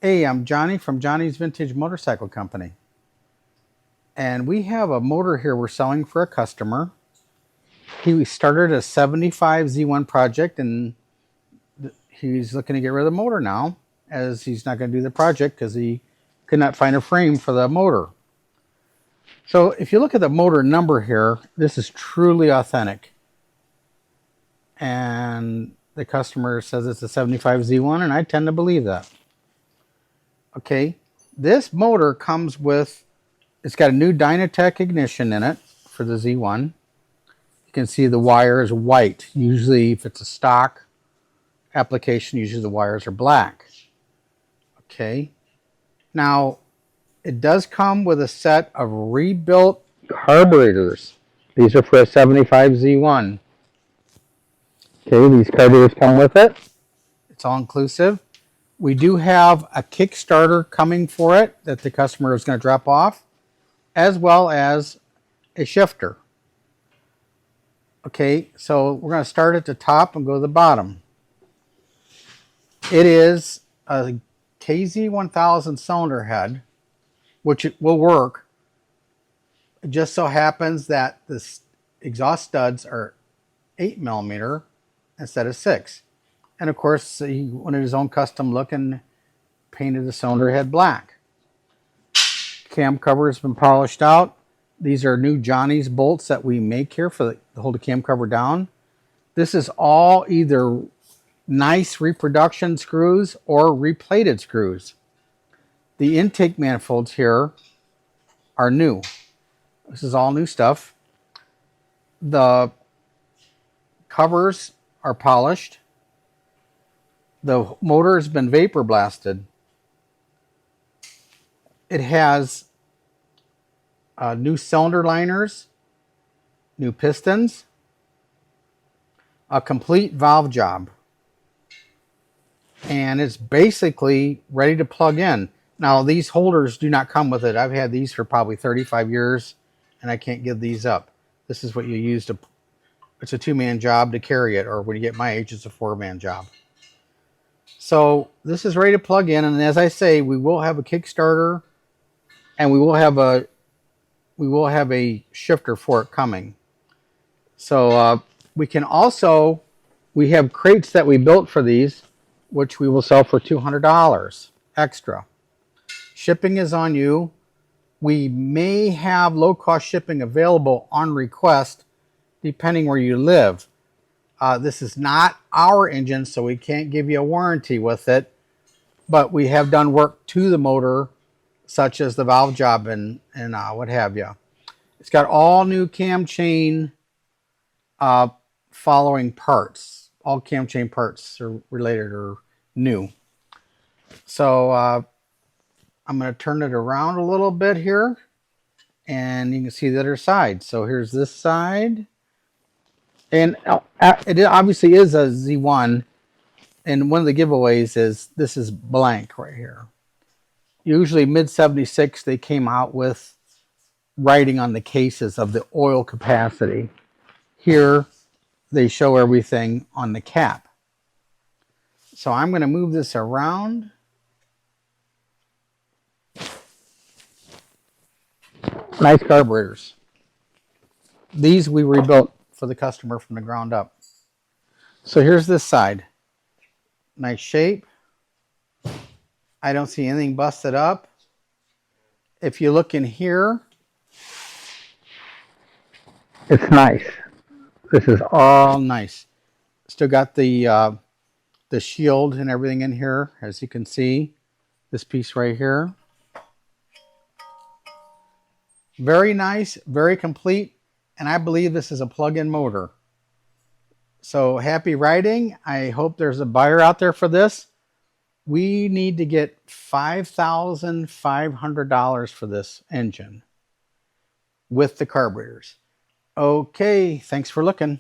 Hey, I'm Johnny from Johnny's Vintage Motorcycle Company. And we have a motor here we're selling for a customer. He started a 75 Z1 project and he's looking to get rid of the motor now, as he's not going to do the project because he could not find a frame for the motor. So if you look at the motor number here, this is truly authentic. And the customer says it's a 75 Z1, and I tend to believe that. Okay, this motor comes with, it's got a new Dynatech ignition in it for the Z1. You can see the wire is white. Usually if it's a stock application, usually the wires are black. Okay. Now, it does come with a set of rebuilt carburetors. These are for a 75 Z1. Okay, these carburetors come with it. It's all inclusive. We do have a Kickstarter coming for it that the customer is going to drop off, as well as a shifter. Okay, so we're going to start at the top and go to the bottom. It is a KZ1000 cylinder head, which it will work. It just so happens that the exhaust studs are 8mm instead of 6. And of course, he wanted his own custom look and painted the cylinder head black. Cam cover has been polished out. These are new Johnny's bolts that we make here for to hold the cam cover down. This is all either nice reproduction screws or replated screws. The intake manifolds here are new. This is all new stuff. The covers are polished. The motor has been vapor blasted. It has new cylinder liners, new pistons, a complete valve job, and it's basically ready to plug in. Now, these holders do not come with it. I've had these for probably 35 years, and I can't give these up. This is what you use to, it's a 2-man job to carry it, or when you get my age, it's a 4-man job. So this is ready to plug in, and as I say, we will have a Kickstarter, and we will have a shifter for it coming. So we can also, we have crates that we built for these, which we will sell for $200 extra. Shipping is on you. We may have low-cost shipping available on request, depending where you live. This is not our engine, so we can't give you a warranty with it, but we have done work to the motor, such as the valve job and what have you. It's got all new cam chain following parts. All cam chain parts are related or new. So I'm going to turn it around a little bit here, and you can see the other side. So here's this side. And it obviously is a Z1, and one of the giveaways is this is blank right here. Usually mid-76 they came out with writing on the cases of the oil capacity. Here they show everything on the cap. So I'm going to move this around. Nice carburetors. These we rebuilt for the customer from the ground up. So here's this side. Nice shape. I don't see anything busted up. If you look in here, it's nice. This is all nice. Still got the shield and everything in here, as you can see. This piece right here. Very nice, very complete, and I believe this is a plug-in motor. So happy riding. I hope there's a buyer out there for this. We need to get $5,500 for this engine with the carburetors. Okay, thanks for looking.